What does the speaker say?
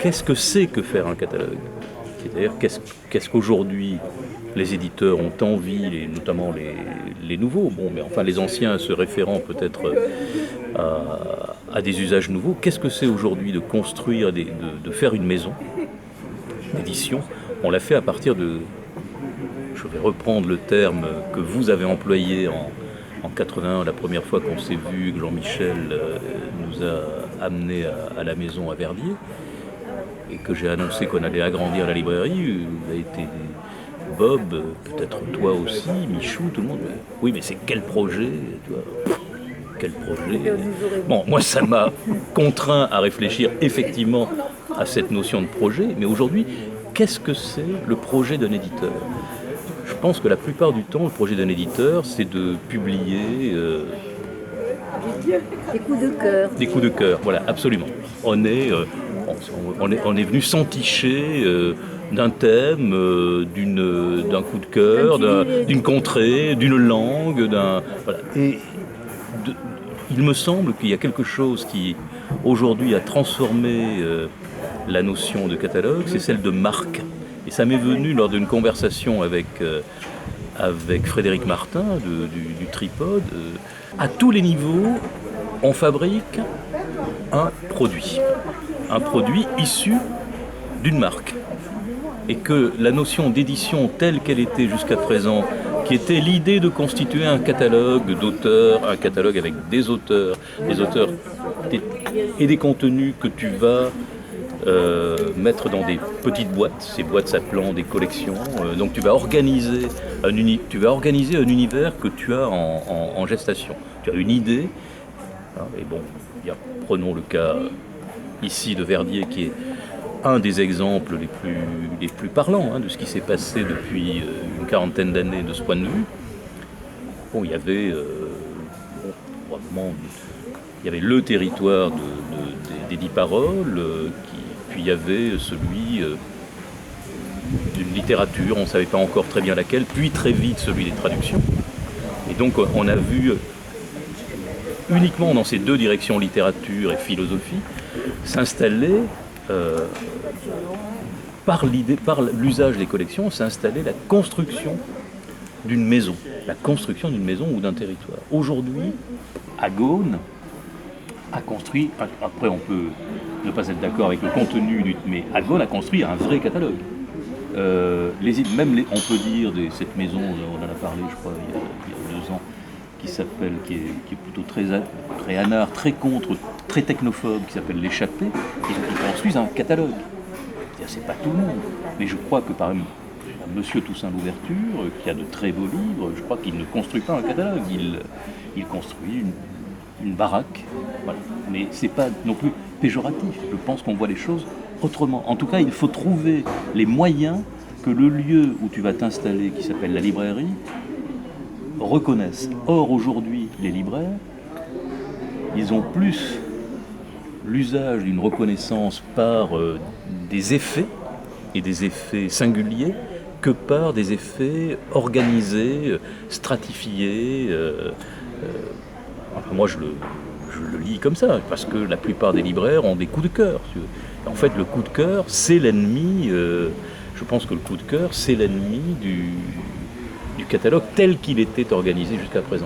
qu'est-ce que c'est que faire un catalogue? C'est-à-dire qu'est-ce qu'aujourd'hui les éditeurs ont envie, et notamment les nouveaux, bon, mais enfin les anciens se référant peut-être à des usages nouveaux. Qu'est-ce que c'est aujourd'hui de construire, de faire une maison d'édition? On l'a fait à partir de, je vais reprendre le terme que vous avez employé en 81, la première fois qu'on s'est vu, que Jean-Michel nous a amenés à la maison à Verdier, et que j'ai annoncé qu'on allait agrandir la librairie. Vous avez été Bob, peut-être toi aussi, Michou, tout le monde. Oui, mais c'est quel projet, tu vois, quel projet? Bon, moi, ça m'a contraint à réfléchir effectivement à cette notion de projet, mais aujourd'hui, qu'est-ce que c'est le projet d'un éditeur? Je pense que la plupart du temps, le projet d'un éditeur, c'est de publier des coups de cœur. Des coups de cœur, voilà, absolument. On est venu s'enticher d'un thème, d'un coup de cœur, d'une contrée, d'une langue, voilà. Et il me semble qu'il y a quelque chose qui, aujourd'hui, a transformé la notion de catalogue, c'est celle de marque. Et ça m'est venu lors d'une conversation avec Frédéric Martin du Tripode. À tous les niveaux, on fabrique un produit issu d'une marque. Et que la notion d'édition telle qu'elle était jusqu'à présent, qui était l'idée de constituer un catalogue d'auteurs, un catalogue avec des auteurs et des contenus que tu vas mettre dans des petites boîtes, ces boîtes s'appelant des collections. Donc tu vas organiser un univers que tu as en gestation. Tu as une idée, hein, et bon, prenons le cas ici de Verdier qui est un des exemples les plus parlants de ce qui s'est passé depuis une quarantaine d'années de ce point de vue. Bon, il y avait probablement le territoire des 10 paroles, puis il y avait celui d'une littérature, on ne savait pas encore très bien laquelle, puis très vite celui des traductions. Et donc on a vu uniquement dans ces deux directions, littérature et philosophie, s'installer, par l'usage des collections, s'installer la construction d'une maison ou d'un territoire. Aujourd'hui, Agone a construit, après on peut ne pas être d'accord avec le contenu, mais Agone a construit un vrai catalogue. On peut dire cette maison, on en a parlé je crois il y a 2 ans, qui est plutôt très anard, très technophobe, qui s'appelle L'Échappée, et qui construisent un catalogue. C'est pas tout le monde, mais je crois que par exemple Monsieur Toussaint Louverture, qui a de très beaux livres, je crois qu'il ne construit pas un catalogue, il construit une baraque, voilà. Mais c'est pas non plus péjoratif, je pense qu'on voit les choses autrement. En tout cas, il faut trouver les moyens que le lieu où tu vas t'installer, qui s'appelle la librairie, reconnaissent. Or, aujourd'hui, les libraires, ils ont plus l'usage d'une reconnaissance par des effets, et des effets singuliers, que par des effets organisés, stratifiés. Enfin, moi, je le lis comme ça, parce que la plupart des libraires ont des coups de cœur. En fait, le coup de cœur, c'est l'ennemi. Je pense que le coup de cœur, c'est l'ennemi du catalogue tel qu'il était organisé jusqu'à présent.